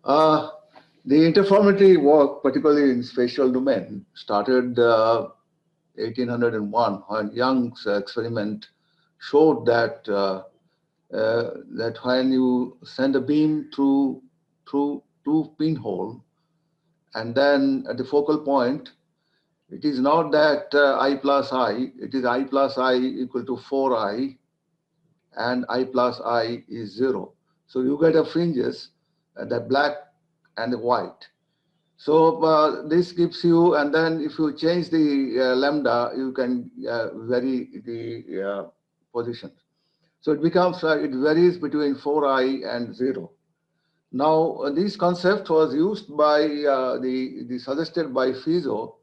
Uh, the interferometry work, particularly in spatial domain, started 1801 when Young's experiment showed that when you send a beam through two pinhole, and then at the focal point, it is not that I plus I, it is I plus I equal to 4I, and I plus I is 0. So you get a fringes, the black and the white. So this gives you, and then if you change the lambda, you can vary the position. So it becomes, it varies between 4I and 0. Now, this concept was used by, suggested by Fizeau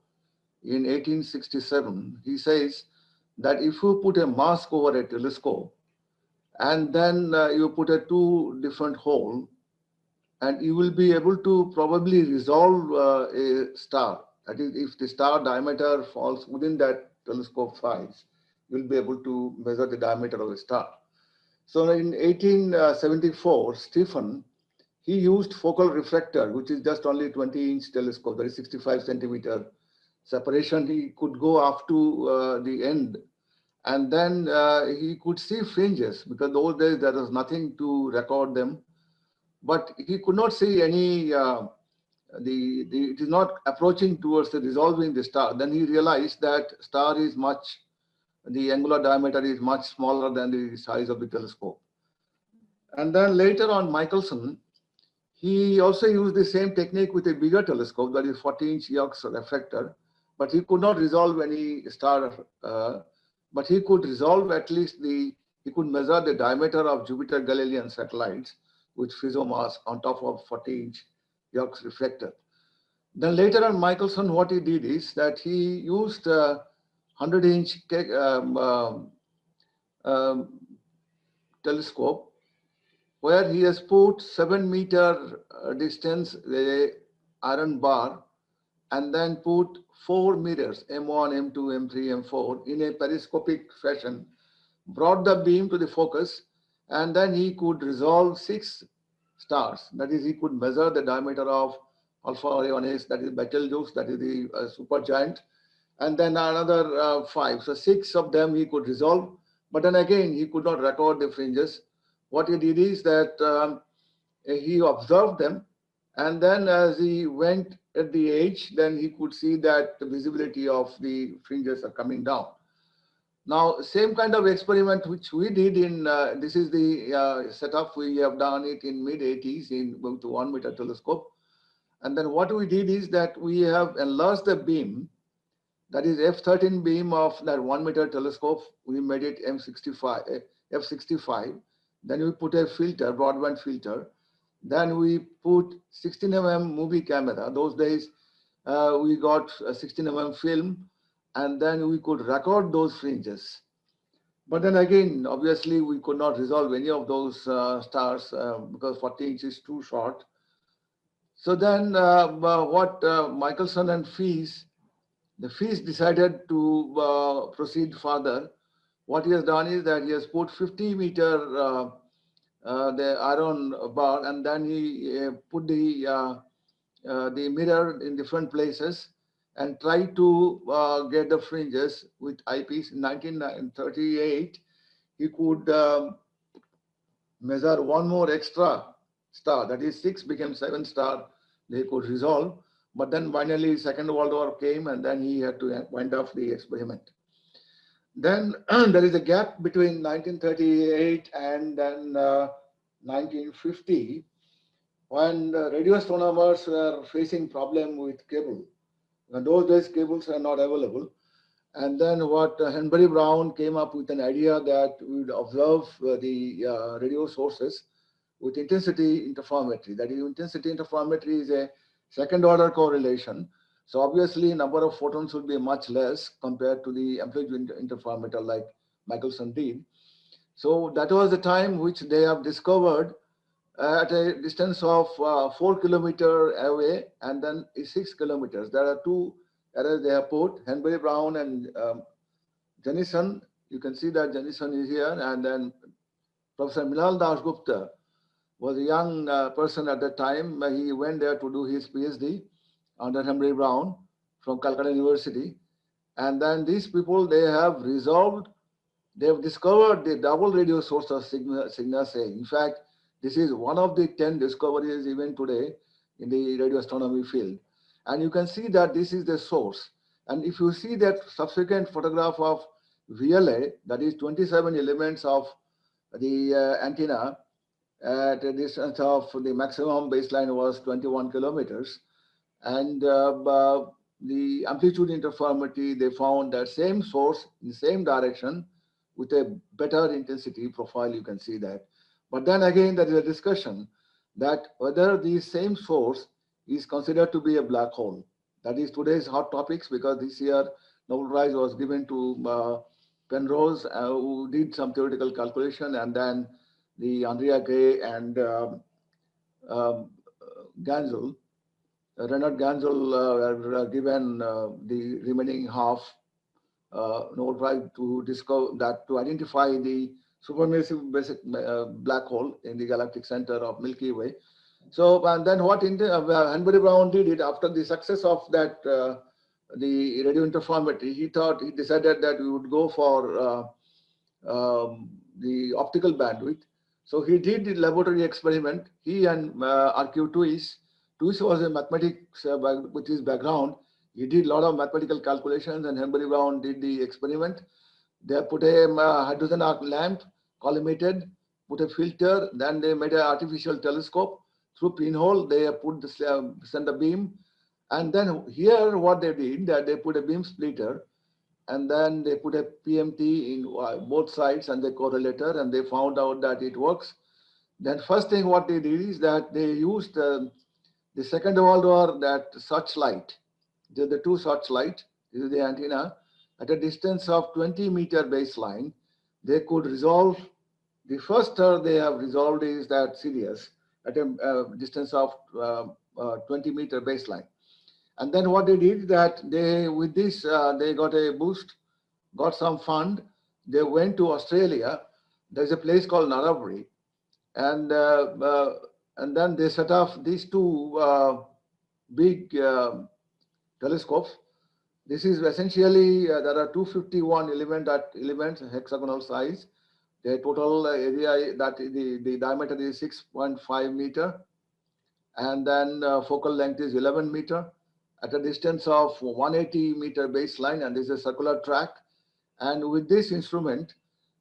in 1867. He says that if you put a mask over a telescope, and then you put a two different hole, and you will be able to probably resolve a star. That is, if the star diameter falls within that telescope size, you'll be able to measure the diameter of a star. So in 1874, Stephen, he used focal refractor, which is just only 20-inch telescope, that is 65 centimeter separation. He could go up to the end, and then he could see fringes, because those days there was nothing to record them. But he could not see any, it is not approaching towards the resolving the star. Then he realized that star is much, the angular diameter is much smaller than the size of the telescope. And then later on, Michelson, he also used the same technique with a bigger telescope, that is 40-inch Yerkes refractor, but he could not resolve any star, but he could resolve at least he could measure the diameter of Jupiter Galilean satellites with Fizeau mask on top of 40-inch Yerkes reflector. Then later on, Michelson, what he did is that he used 100-inch telescope, where he has put 7-meter distance iron bar, and then put 4 mirrors, M1, M2, M3, M4, in a periscopic fashion, brought the beam to the focus, and then he could resolve 6 stars. That is, he could measure the diameter of Alpha Orionis, that is Betelgeuse, that is the supergiant, and then another 5. So 6 of them he could resolve, but then again, he could not record the fringes. What he did is that he observed them, and then as he went at the edge, then he could see that the visibility of the fringes are coming down. Now, same kind of experiment which we did in, this is the setup, we have done it in mid-80s in with 1-meter telescope. And then what we did is that we have enlarged the beam, that is F13 beam of that 1-meter telescope. We made it M65, F65. Then we put a filter, broadband filter. Then we put 16 mm movie camera. Those days we got a 16 mm film, and then we could record those fringes. But then again, obviously, we could not resolve any of those stars because 40 inches is too short. So then what Michelson and the Fees decided to proceed further. What he has done is that he has put 50-meter the iron bar, and then he put the mirror in different places and tried to get the fringes with eyepiece. In 1938, he could measure one more extra star, that is 6 became 7 star, they could resolve. But then finally Second World War came, and then he had to wind up the experiment. Then there is a gap between 1938 and then 1950, when radio astronomers were facing problem with cable. In those days, cables are not available. And then what Henry Brown came up with an idea that we would observe the radio sources with intensity interferometry. That is, intensity interferometry is a second-order correlation. So obviously, number of photons would be much less compared to the amplitude interferometer like Michelson did. So that was the time which they have discovered at a distance of 4 kilometers away, and then 6 kilometers. There are 2 errors they have put, Henry Brown and Jennison. You can see that Jennison is here, and then Professor Milal Das Gupta. was a young person at that time. He went there to do his PhD under Henry Brown from Calcutta University. And then these people, they have resolved, they have discovered the double radio source of Cygnus A. In fact, this is one of the 10 discoveries even today in the radio astronomy field. And you can see that this is the source. And if you see that subsequent photograph of VLA, that is 27 elements of the antenna at a distance of the maximum baseline was 21 kilometers. And the amplitude interferometry, they found that same source in the same direction with a better intensity profile, you can see that. But then again, there is a discussion that whether the same source is considered to be a black hole. That is today's hot topics, because this year Nobel Prize was given to Penrose, who did some theoretical calculation, and then the Andrea Gray and Ganzel, Renard Ganzel were given the remaining half Nobel Prize to discover that, to identify the supermassive basic black hole in the galactic center of Milky Way. So, and then what Henry Brown did it after the success of that the radio interferometry, he decided that we would go for the optical bandwidth. So he did the laboratory experiment. He and R.Q. Twist was a mathematics with his background. He did a lot of mathematical calculations, and Henry Brown did the experiment. They put a hydrogen arc lamp, collimated, put a filter, then they made an artificial telescope. Through pinhole, they put the send a beam. And then here what they did, that they put a beam splitter, and then they put a PMT in both sides, and they correlator, and they found out that it works. Then first thing what they did is that they used the second world war, that searchlight. The two searchlight, this is the antenna, at a distance of 20-meter baseline. They could resolve, the first they have resolved is that Sirius at a distance of 20-meter baseline. And then what they did, that they, with this, they got a boost, got some fund. They went to Australia. There's a place called Narrabri, and then they set up these two big telescopes. This is essentially there are 251 elements, hexagonal size. The total area, that the diameter is 6.5 meter, and then focal length is 11 meter. At a distance of 180-meter baseline, and this is a circular track. And with this instrument,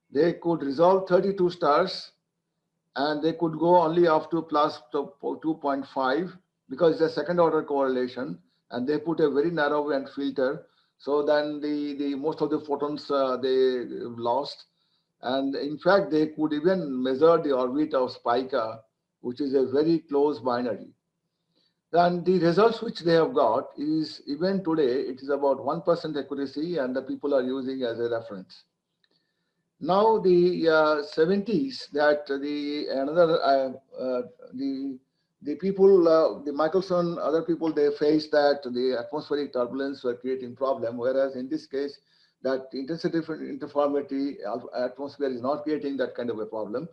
they could resolve 32 stars, and they could go only up to plus 2.5, because it's a second order correlation, and they put a very narrow band filter. So then the most of the photons they lost. And in fact, they could even measure the orbit of Spica, which is a very close binary. And the results which they have got is, even today, it is about 1% accuracy, and the people are using as a reference. Now the 70s, that the people, the Michelson, other people, they faced that the atmospheric turbulence were creating problem, whereas in this case, that intensity interferometry atmosphere is not creating that kind of a problem.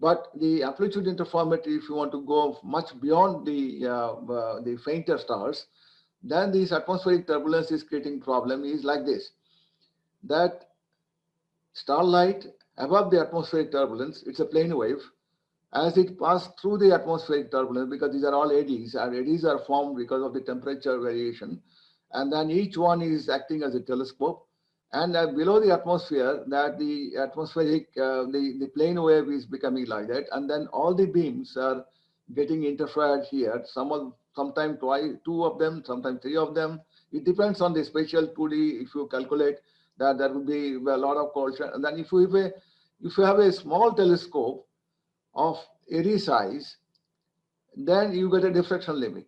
But the amplitude interferometry, if you want to go much beyond the fainter stars, then this atmospheric turbulence is creating problem is like this, that starlight above the atmospheric turbulence, it's a plane wave. As it passed through the atmospheric turbulence, because these are all eddies, and eddies are formed because of the temperature variation, and then each one is acting as a telescope. And below the atmosphere, that the atmospheric, the plane wave is becoming like that, and then all the beams are getting interfered here. Sometimes two of them, sometimes three of them. It depends on the spatial 2D. If you calculate that, there will be a lot of collision. And then if you have a small telescope of eddy size, then you get a diffraction limit.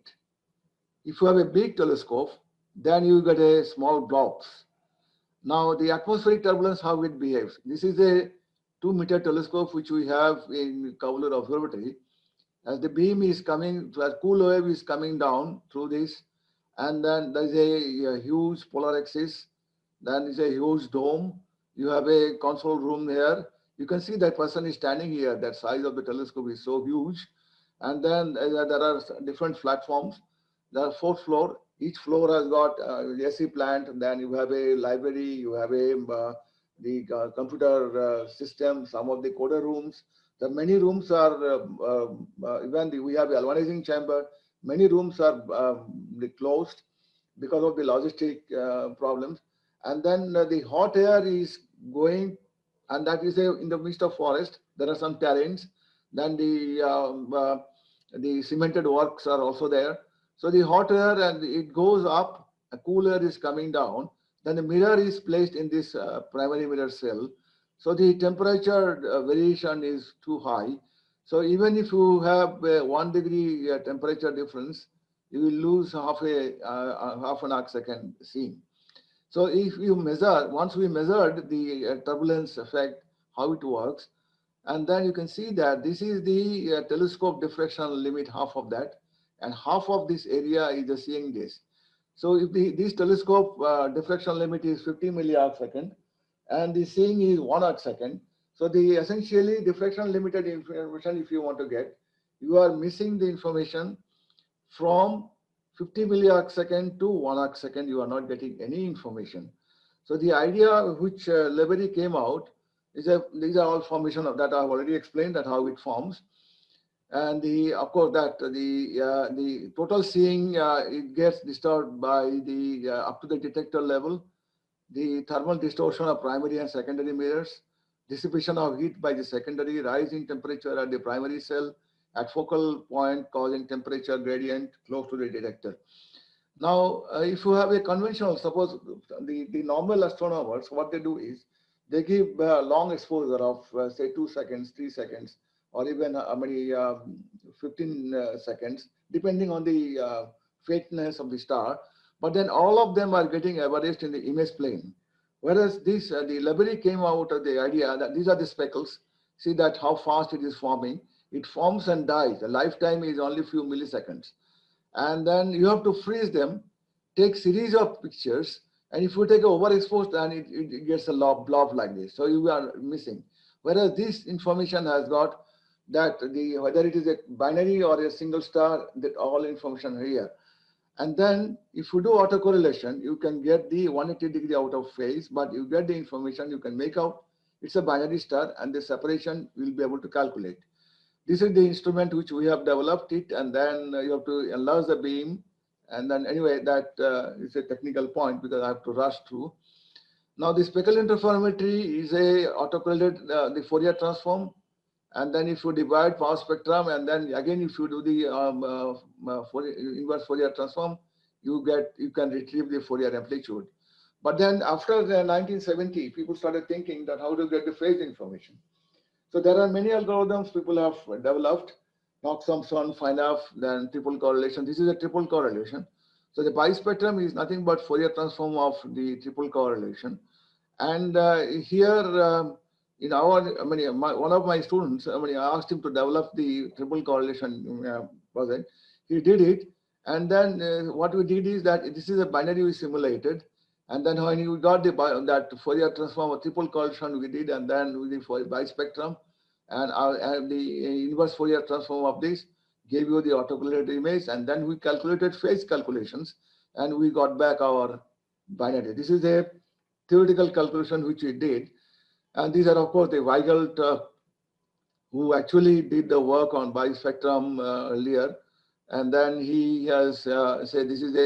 If you have a big telescope, then you get a small blobs. Now, the atmospheric turbulence, how it behaves. This is a 2-meter telescope which we have in Kavulur Observatory. As the beam is coming, as cool wave is coming down through this, and then there's a huge polar axis, then is a huge dome. You have a console room here. You can see that person is standing here. That size of the telescope is so huge. And then there are different platforms. There are 4 floors. Each floor has got AC plant. And then you have a library. You have the computer system. Some of the coder rooms. The many rooms are we have a galvanizing chamber. Many rooms are closed because of the logistic problems. And then the hot air is going, and that is in the midst of forest. There are some terrains. Then the cemented works are also there. So the hot air, and it goes up, a cool air is coming down. Then the mirror is placed in this primary mirror cell. So the temperature variation is too high. So even if you have 1 degree temperature difference, you will lose half an arc second seeing. So if you measure, once we measured the turbulence effect, how it works, and then you can see that this is the telescope diffraction limit, half of that, and half of this area is the seeing days. So if this telescope diffraction limit is 50 milliarc second, and the seeing is 1 arc second, so the essentially diffraction limited information, if you want to get, you are missing the information from 50 milliarc second to 1 arc second. You are not getting any information. So the idea which Lebery came out is these are all formation of that I've already explained, that how it forms. And of course that the total seeing it gets disturbed by the up to the detector level, the thermal distortion of primary and secondary mirrors, dissipation of heat by the secondary, rise in temperature at the primary cell at focal point causing temperature gradient close to the detector. Now, if you have a conventional, suppose the normal astronomers, what they do is they give long exposure of say 2 seconds, 3 seconds, or even 15 seconds, depending on the faintness of the star. But then all of them are getting averaged in the image plane. Whereas this, the Lebery came out of the idea that these are the speckles. See that how fast it is forming. It forms and dies. The lifetime is only few milliseconds. And then you have to freeze them, take series of pictures, and if you take overexposed, then it gets a blob like this. So you are missing. Whereas this information has got that whether it is a binary or a single star, that all information here. And then if you do autocorrelation, you can get the 180 degree out of phase, but you get the information, you can make out it's a binary star, and the separation will be able to calculate. This is the instrument which we have developed it, and then you have to enlarge the beam. And then anyway, that is a technical point because I have to rush through. Now the speckle interferometry is a autocorrelated the Fourier transform. And then if you divide power spectrum, and then again if you do the inverse Fourier transform, you can retrieve the Fourier amplitude. But then after the 1970, people started thinking that how to get the phase information. So there are many algorithms people have developed, Knox-Thompson, FINAF, then triple correlation. This is a triple correlation. So the bispectrum is nothing but Fourier transform of the triple correlation. And here in our, one of my students, I asked him to develop the triple correlation project. He did it. And then what we did is that this is a binary we simulated. And then when you got that Fourier transform or triple correlation we did, and then with the bispectrum and the inverse Fourier transform of this gave you the autocorrelated image, and then we calculated phase calculations, and we got back our binary. This is a theoretical calculation which we did, and these are of course the Weigelt who actually did the work on bispectrum earlier, and then he has said this is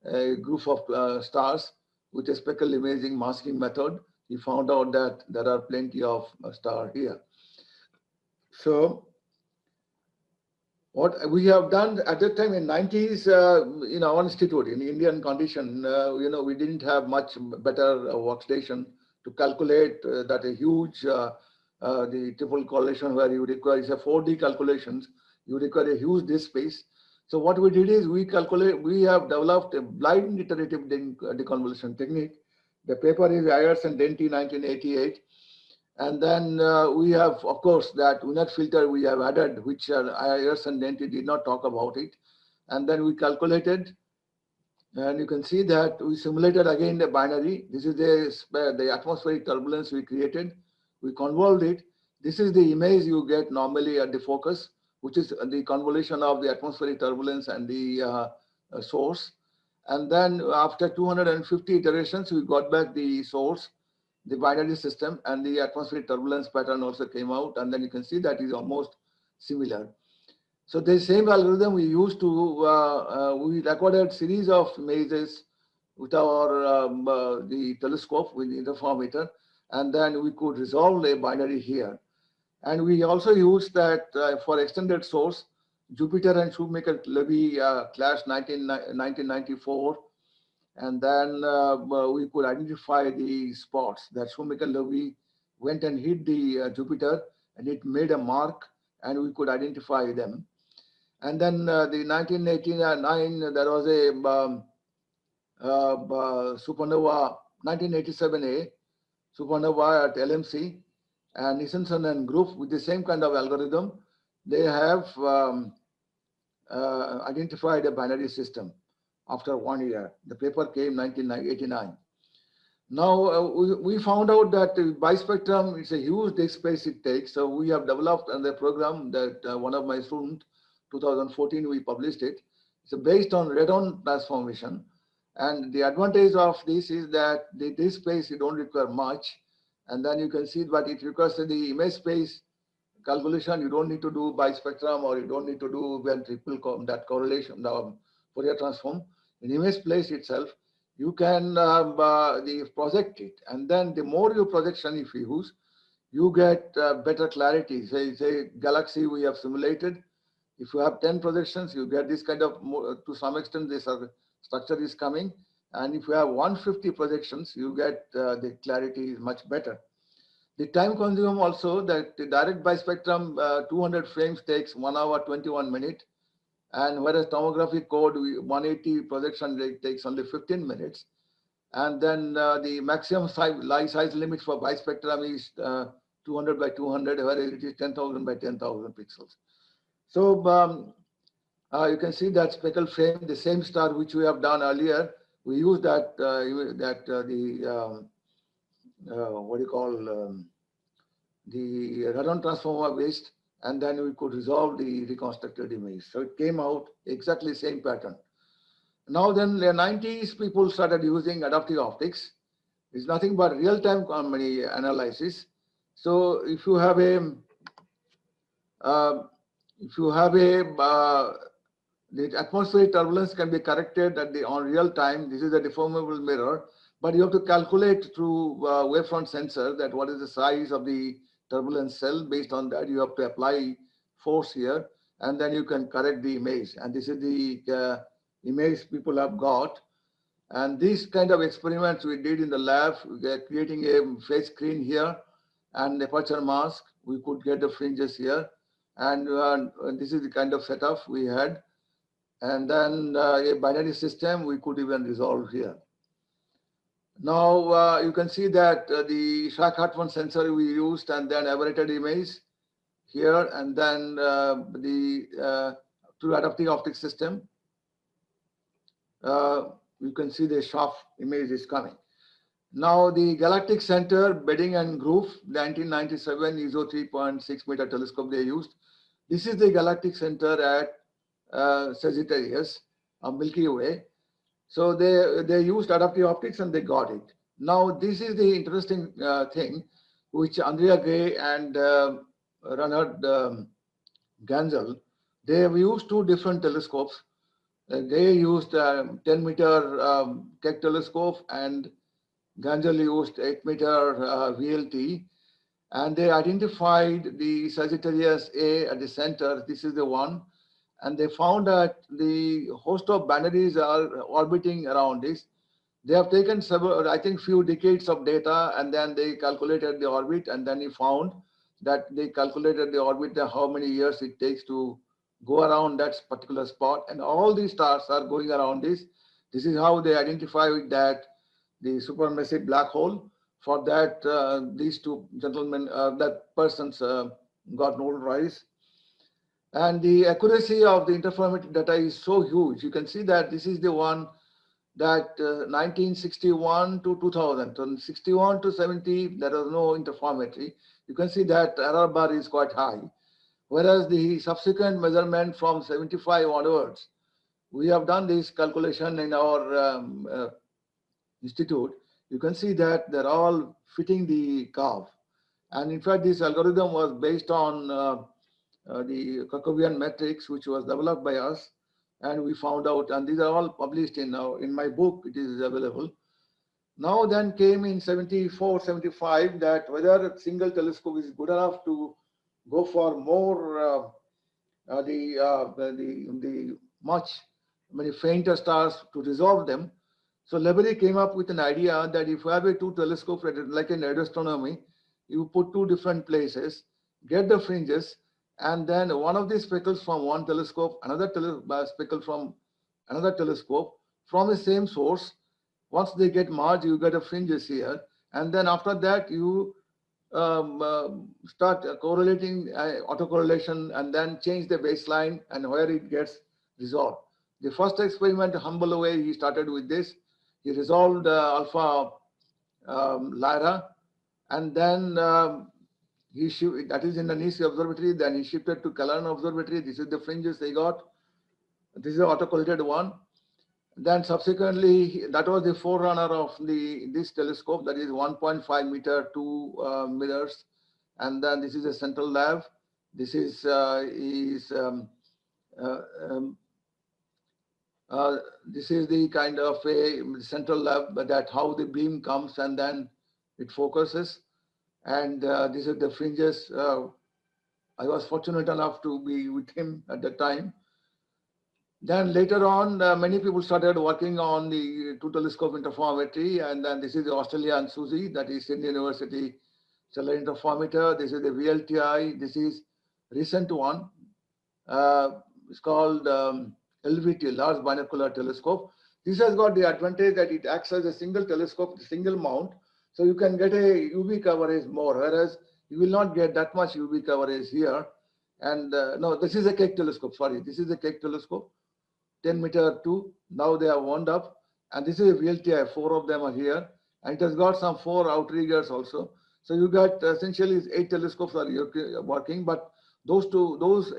a group of stars with a speckle imaging masking method. He found out that there are plenty of stars here. So what we have done at that time in 90s in our institute, in Indian condition, we didn't have much better workstation to calculate that a huge the triple correlation where you require is a 4D calculations. You require a huge disk space. So what we did is we have developed a blind iterative deconvolution technique. The paper is Ayers and Denty 1988. And then we have, of course, that unit filter we have added, which Ayers and Denty did not talk about it. And then we calculated, and you can see that we simulated again the binary. This is the atmospheric turbulence we created. We convolved it. This is the image you get normally at the focus, which is the convolution of the atmospheric turbulence and the source. And then after 250 iterations, we got back the source, the binary system, and the atmospheric turbulence pattern also came out. And then you can see that is almost similar. So the same algorithm we used to, we recorded series of images with our the telescope with the interferometer, and then we could resolve a binary here. And we also used that for extended source. Jupiter and Shoemaker-Levy clashed 1994, and then we could identify the spots that Shoemaker-Levy went and hit the Jupiter, and it made a mark, and we could identify them. And then the 1989, there was a supernova, 1987A supernova at LMC, and Nissenson and group with the same kind of algorithm. They have identified a binary system after 1 year. The paper came 1989. Now we found out that bispectrum, it's a huge disk space it takes. So we have developed the program that one of my students, 2014, we published it. It's based on radon transformation. And the advantage of this is that the disk space, you don't require much. And then you can see that it requires the image space calculation. You don't need to do bispectrum, or you don't need to do triple that correlation, the Fourier transform. In image space itself, you can project it. And then the more you projection if you use, you get better clarity. Say galaxy we have simulated. If you have 10 projections, you get this kind of, to some extent, this structure is coming. And if you have 150 projections, you get the clarity is much better. The time consume also, that the direct bispectrum 200 frames takes 1 hour 21 minutes, and whereas tomography code 180 projection rate takes only 15 minutes. And then the maximum size limit for bispectrum is 200 by 200, whereas it is 10,000 by 10,000 pixels. So you can see that speckle frame, the same star which we have done earlier. We use that what do you call the radon transformer based, and then we could resolve the reconstructed image. So it came out exactly same pattern. Now then, the 90s people started using adaptive optics. It's nothing but real-time analysis. So if you have a the atmospheric turbulence can be corrected on real time. This is a deformable mirror, but you have to calculate through wavefront sensor that what is the size of the turbulence cell. Based on that, you have to apply force here, and then you can correct the image. And this is the image people have got. And these kind of experiments we did in the lab, we are creating a phase screen here and aperture mask. We could get the fringes here. And this is the kind of setup we had. And then a binary system we could even resolve here. Now you can see that the Shack-Hartmann sensor we used, and then aberrated image here, and then through adaptive optics system, you can see the sharp image is coming. Now the galactic center bedding and groove, 1997 ISO 3.6 meter telescope they used. This is the galactic center at Sagittarius, Milky Way. So they used adaptive optics and they got it. Now this is the interesting thing, which Andrea Gray and Reinhard Ganzel, they have used two different telescopes. They used 10-meter Keck telescope, and Ganzel used 8-meter VLT, and they identified the Sagittarius A at the center. This is the one. And they found that the host of binaries are orbiting around this. They have taken several, I think, few decades of data, and then they calculated the orbit, and then he found that they calculated the orbit, how many years it takes to go around that particular spot, and all these stars are going around this. This is how they identified that the supermassive black hole. For that, these two gentlemen, that persons got Nobel Prize. And the accuracy of the interferometric data is so huge. You can see that this is the one that 1961 to 2000, from 61 to 70, there was no interferometry. you can see that error bar is quite high. Whereas the subsequent measurement from 75 onwards, we have done this calculation in our institute. You can see that they're all fitting the curve. And in fact, this algorithm was based on the Jacobian matrix, which was developed by us. And we found out, and these are all published in my book, it is available. Now then came in 74, 75 that whether a single telescope is good enough to go for more the much many fainter stars to resolve them. So Lebary came up with an idea that if you have a two telescopes, like in astronomy, you put two different places, get the fringes, and then one of these speckles from one telescope, another speckle from another telescope from the same source. Once they get merged, you get a fringes here, and then after that you start correlating autocorrelation and then change the baseline and where it gets resolved. The first experiment, humble away, he started with this. He resolved alpha Lyra, and then that is in the Nice observatory. Then he shifted to Callan observatory. This is the fringes they got. This is the autocorrelated one. Then subsequently, that was the forerunner of this telescope, that is 1.5 meter, 2 mirrors. And then this is a central lab. This is this is the kind of a central lab, but that how the beam comes and then it focuses. And this is the fringes. I was fortunate enough to be with him at the time. Then later on, many people started working on the two telescope interferometry, and then this is the Australian SUSY, that is Sydney University Stellar Interferometer. This is the VLTI. This is recent one. It's called LBT, Large Binocular Telescope. This has got the advantage that it acts as a single telescope, single mount, so you can get a UV coverage more, whereas you will not get that much UV coverage here. And no, this is a Keck telescope. Sorry, this is a Keck telescope. 10 meter 2, now they are wound up, and this is a VLTI, 4 of them are here, and it has got some 4 outriggers also. So you got essentially 8 telescopes are working, but those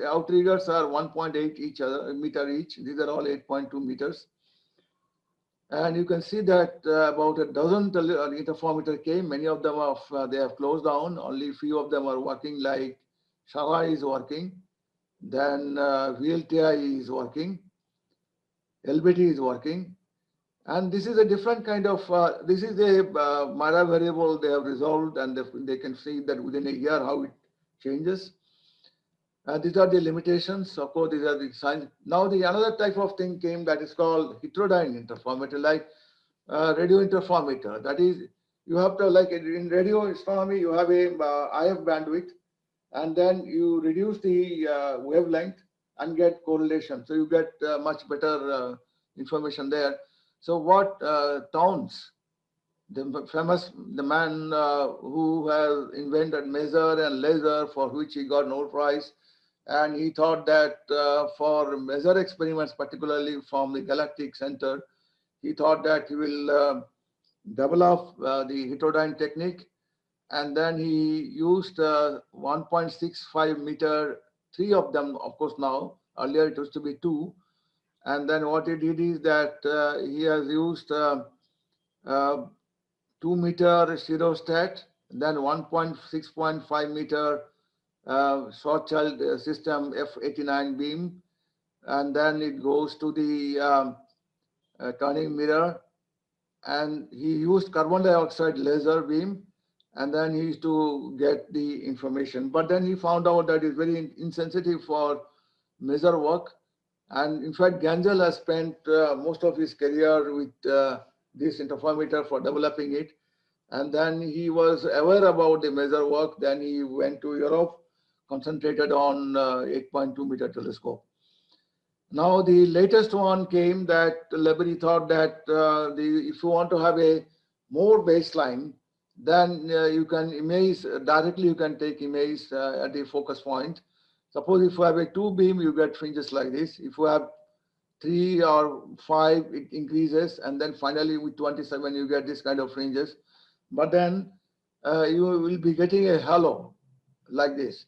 outriggers are 1.8 meter each. These are all 8.2 meters. And you can see that about a dozen interferometer came. Many of them they have closed down. Only few of them are working, like Saha is working. Then VLTI is working. LBT is working, and this is a different kind of, this is a Mara variable they have resolved, and they can see that within a year how it changes. These are the limitations. Of course, these are the signs. Now the another type of thing came that is called heterodyne interferometer, like radio interferometer. That is, you have to, like in radio astronomy, you have a IF bandwidth, and then you reduce the wavelength and get correlation. So you get much better information there. So what Towns, the man who has invented maser and laser, for which he got Nobel Prize, and he thought that for maser experiments, particularly from the galactic center, he thought that he will develop the heterodyne technique, and then he used 1.65 meter, 3 of them, of course. Now earlier it used to be 2, and then what he did is that he has used 2 meter Schirostat, then 1.6.5 meter Schwarzschild system F89 beam, and then it goes to the turning mirror, and he used carbon dioxide laser beam, and then he used to get the information. But then he found out that it's very insensitive for measure work. And in fact, Gangel has spent most of his career with this interferometer for developing it. And then he was aware about the measure work. Then he went to Europe, concentrated on 8.2 meter telescope. Now the latest one came that Lebary thought that if you want to have a more baseline, then you can image directly. You can take image at the focus point. Suppose if you have a 2 beam, you get fringes like this. If you have 3 or 5, it increases, and then finally with 27, you get this kind of fringes. But then you will be getting a halo. like this.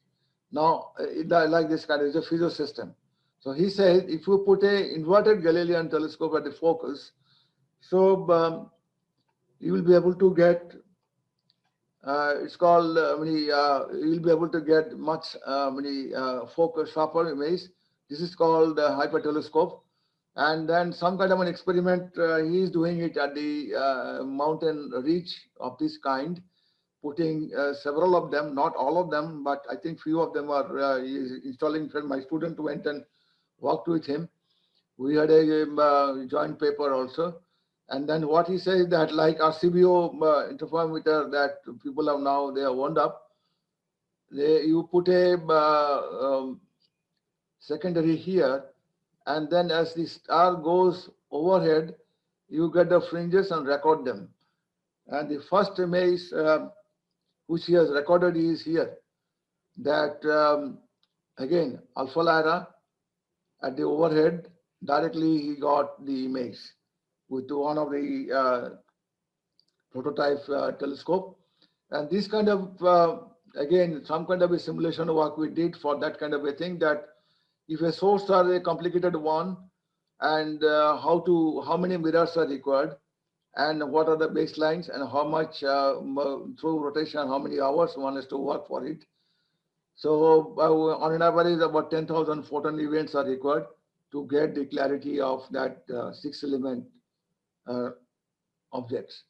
Now, like this kind of is a physical system. So he says if you put a inverted Galilean telescope at the focus, so you will be able to get, it's called, you will be able to get much focus, sharper image. This is called hypertelescope. And then some kind of an experiment, he is doing it at the mountain ridge of this kind, putting several of them, not all of them, but I think few of them are installing. My student went and worked with him. We had a joint paper also. And then what he says that like RCBO interferometer that people have now, they are wound up. You put a secondary here, and then as the star goes overhead, you get the fringes and record them. And the first image which he has recorded is here. That again, Alpha Lyra at the overhead, directly he got the image with one of the prototype telescope. And this kind of, again, some kind of a simulation work we did for that kind of a thing, that if a source are a complicated one, and how many mirrors are required, and what are the baselines, and how much through rotation, how many hours one has to work for it. So on an average, about 10,000 photon events are required to get the clarity of that 6-element objects.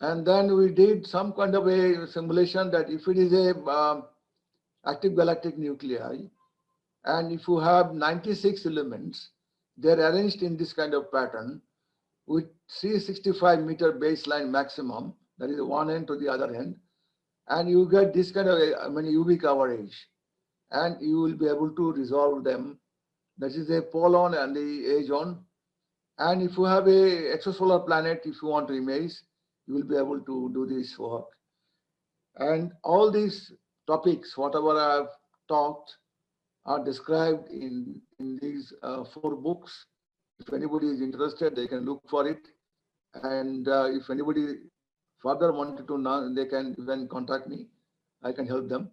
And then we did some kind of a simulation that if it is a active galactic nuclei, and if you have 96 elements, they're arranged in this kind of pattern with 365-meter baseline maximum, that is one end to the other end, and you get this kind of UV coverage, and you will be able to resolve them. That is a polon and the azon. And if you have a exosolar planet, if you want to image, you will be able to do this work. And all these topics, whatever I have talked, are described in these 4 books. If anybody is interested, they can look for it. And if anybody further wanted to know, they can even contact me. I can help them.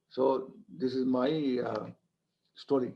So this is my story.